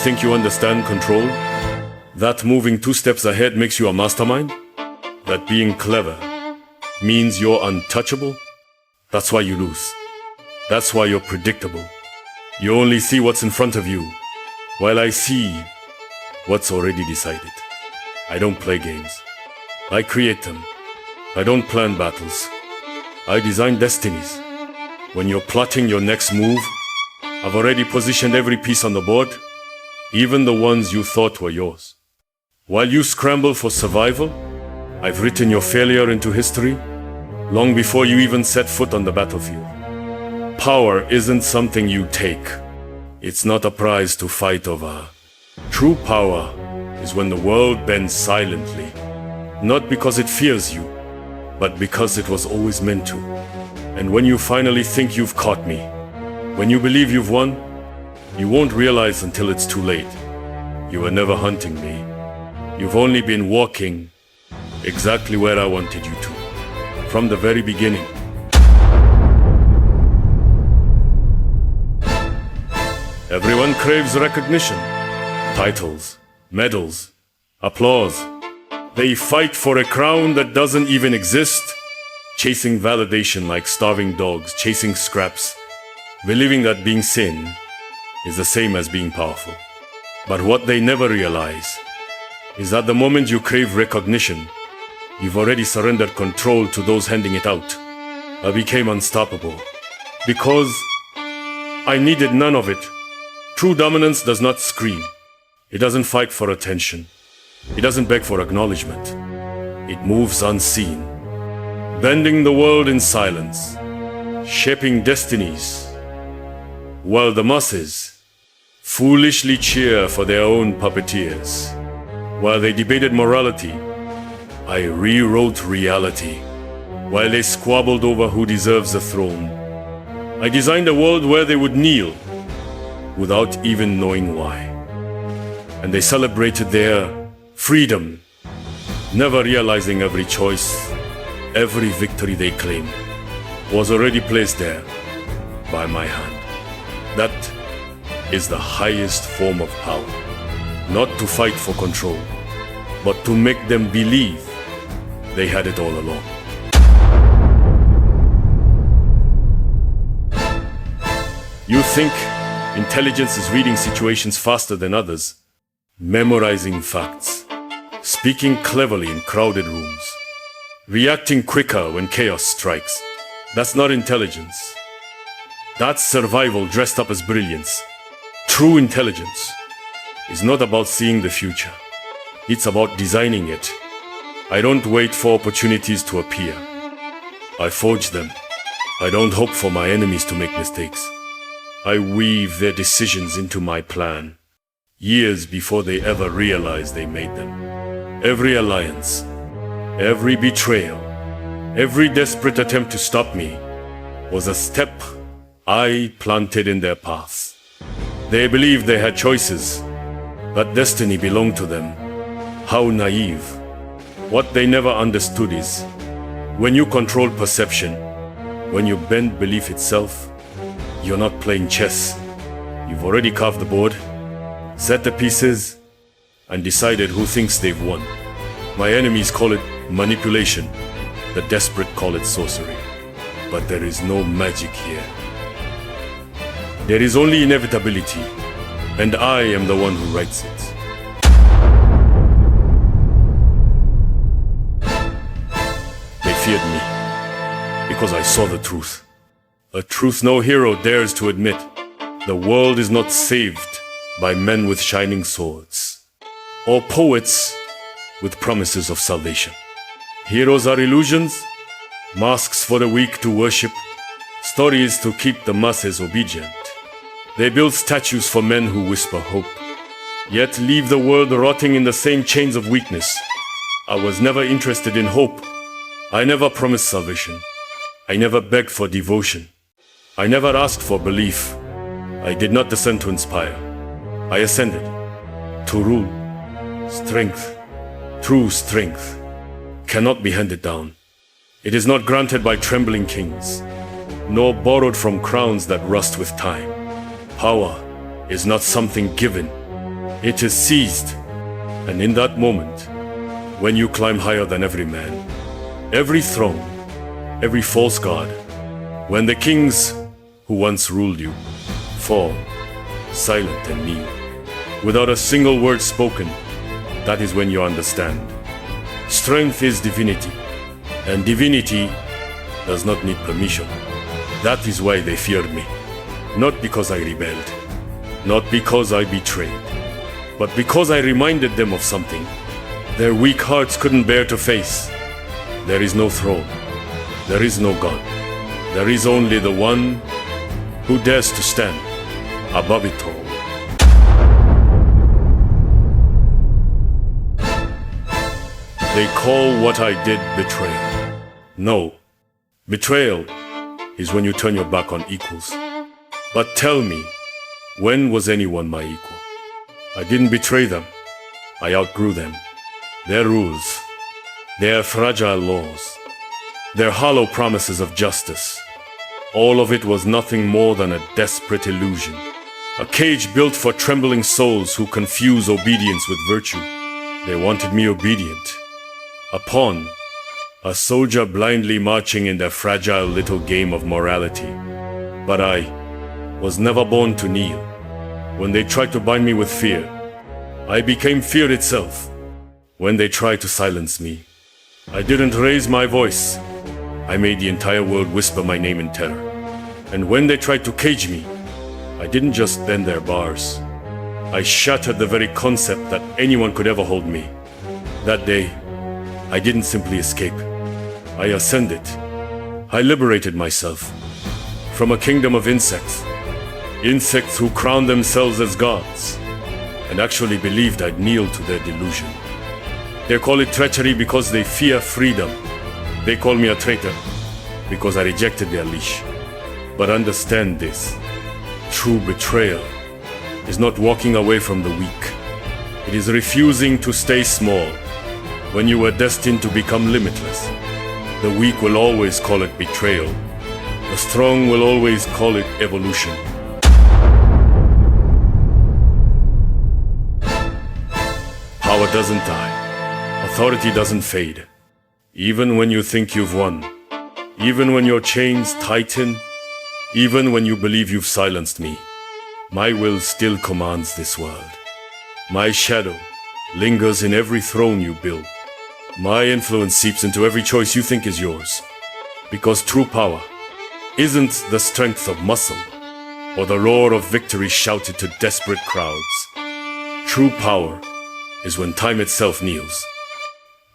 think you understand control? That moving 2 steps ahead makes you a mastermind? That being clever means you're untouchable? That's why you lose. That's why you're predictable. You only see what's in front of you, while I see what's already decided. I don't play games. I create them. I don't plan battles. I design destinies. When you're plotting your next move, I've already positioned every piece on the board, even the ones you thought were yours. While you scramble for survival, I've written your failure into history long before you even set foot on the battlefield. Power isn't something you take. It's not a prize to fight over. True power is when the world bends silently, not because it fears you, but because it was always meant to. And when you finally think you've caught me, when you believe you've won, you won't realize until it's too late. You were never hunting me. You've only been walking exactly where I wanted you to, from the very beginning. Everyone craves recognition, titles, medals, applause. They fight for a crown that doesn't even exist, chasing validation like starving dogs, chasing scraps, believing that being seen is the same as being powerful. But what they never realize is that the moment you crave recognition, you've already surrendered control to those handing it out. I became unstoppable because I needed none of it. True dominance does not scream. It doesn't fight for attention. It doesn't beg for acknowledgement. It moves unseen, bending the world in silence, shaping destinies, while the masses foolishly cheer for their own puppeteers. While they debated morality, I rewrote reality. While they squabbled over who deserves the throne, I designed a world where they would kneel without even knowing why. And they celebrated their freedom, never realizing every choice, every victory they claimed was already placed there by my hand. That is the highest form of power. Not to fight for control, but to make them believe they had it all along. You think intelligence is reading situations faster than others, memorizing facts, speaking cleverly in crowded rooms, reacting quicker when chaos strikes. That's not intelligence. That's survival dressed up as brilliance. True intelligence is not about seeing the future. It's about designing it. I don't wait for opportunities to appear. I forge them. I don't hope for my enemies to make mistakes. I weave their decisions into my plan, years before they ever realize they made them. Every alliance, every betrayal, every desperate attempt to stop me was a step I planted in their paths. They believed they had choices, that destiny belonged to them. How naive. What they never understood is, when you control perception, when you bend belief itself, you're not playing chess. You've already carved the board, set the pieces, and decided who thinks they've won. My enemies call it manipulation. The desperate call it sorcery. But there is no magic here. There is only inevitability, and I am the one who writes it. They feared me because I saw the truth. A truth no hero dares to admit. The world is not saved by men with shining swords, or poets with promises of salvation. Heroes are illusions, masks for the weak to worship, stories to keep the masses obedient. They build statues for men who whisper hope, yet leave the world rotting in the same chains of weakness. I was never interested in hope. I never promised salvation. I never begged for devotion. I never asked for belief. I did not descend to inspire. I ascended to rule. Strength, true strength, cannot be handed down. It is not granted by trembling kings, nor borrowed from crowns that rust with time. Power is not something given. It is seized, and in that moment, when you climb higher than every man, every throne, every false god, when the kings who once ruled you fall, silent and kneel, without a single word spoken, that is when you understand. Strength is divinity, and divinity does not need permission. That is why they feared me. Not because I rebelled, not because I betrayed, but because I reminded them of something their weak hearts couldn't bear to face. There is no throne, there is no God. There is only the one who dares to stand above it all. They call what I did betrayal. No, betrayal is when you turn your back on equals. But tell me, when was anyone my equal? I didn't betray them. I outgrew them. Their rules, their fragile laws, their hollow promises of justice. All of it was nothing more than a desperate illusion. A cage built for trembling souls who confuse obedience with virtue. They wanted me obedient. A pawn, a soldier blindly marching in their fragile little game of morality. But I was never born to kneel. When they tried to bind me with fear, I became fear itself. When they tried to silence me, I didn't raise my voice. I made the entire world whisper my name in terror. And when they tried to cage me, I didn't just bend their bars. I shattered the very concept that anyone could ever hold me. That day, I didn't simply escape. I ascended. I liberated myself from a kingdom of insects. Insects who crowned themselves as gods and actually believed I'd kneel to their delusion. They call it treachery because they fear freedom. They call me a traitor because I rejected their leash. But understand this. True betrayal is not walking away from the weak. It is refusing to stay small when you were destined to become limitless. The weak will always call it betrayal. The strong will always call it evolution. Power doesn't die. Authority doesn't fade. Even when you think you've won, even when your chains tighten, even when you believe you've silenced me, my will still commands this world. My shadow lingers in every throne you build. My influence seeps into every choice you think is yours. Because true power isn't the strength of muscle or the roar of victory shouted to desperate crowds. True power is when time itself kneels.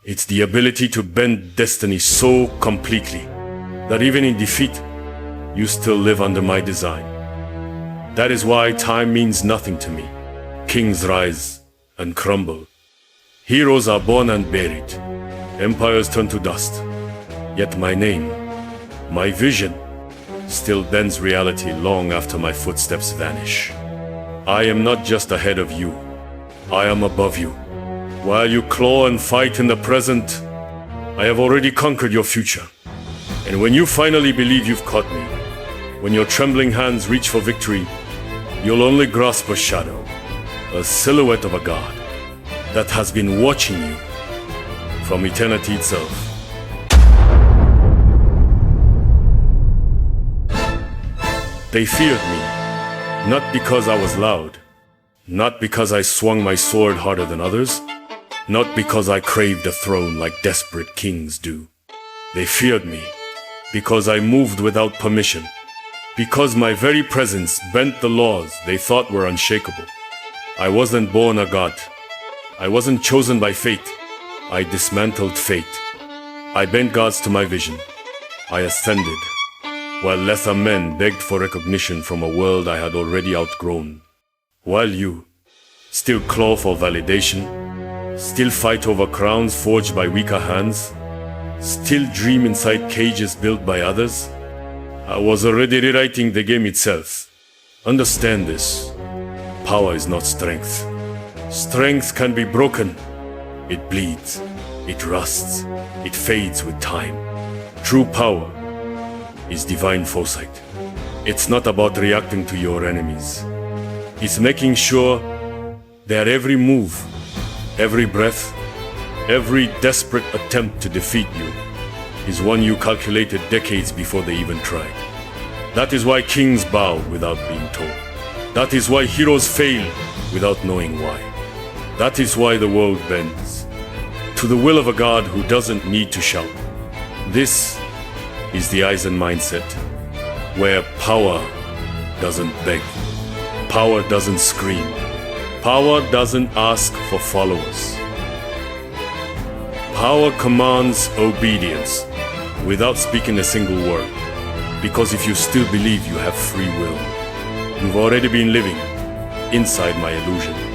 It's the ability to bend destiny so completely that even in defeat, you still live under my design. That is why time means nothing to me. Kings rise and crumble. Heroes are born and buried. Empires turn to dust. Yet my name, my vision, still bends reality long after my footsteps vanish. I am not just ahead of you. I am above you. While you claw and fight in the present, I have already conquered your future. And when you finally believe you've caught me, when your trembling hands reach for victory, you'll only grasp a shadow, a silhouette of a god that has been watching you from eternity itself. They feared me, not because I was loud, not because I swung my sword harder than others, not because I craved a throne like desperate kings do. They feared me because I moved without permission, because my very presence bent the laws they thought were unshakable. I wasn't born a god. I wasn't chosen by fate. I dismantled fate. I bent gods to my vision. I ascended, while lesser men begged for recognition from a world I had already outgrown. While you still claw for validation, still fight over crowns forged by weaker hands, still dream inside cages built by others, I was already rewriting the game itself. Understand this. Power is not strength. Strength can be broken. It bleeds. It rusts. It fades with time. True power is divine foresight. It's not about reacting to your enemies. It's making sure Their every move, every breath, every desperate attempt to defeat you is one you calculated decades before they even tried. That is why kings bow without being told. That is why heroes fail without knowing why. That is why the world bends to the will of a god who doesn't need to shout. This is the Aizen mindset, where power doesn't beg, power doesn't scream, power doesn't ask for followers. Power commands obedience without speaking a single word, because if you still believe you have free will, you've already been living inside my illusion.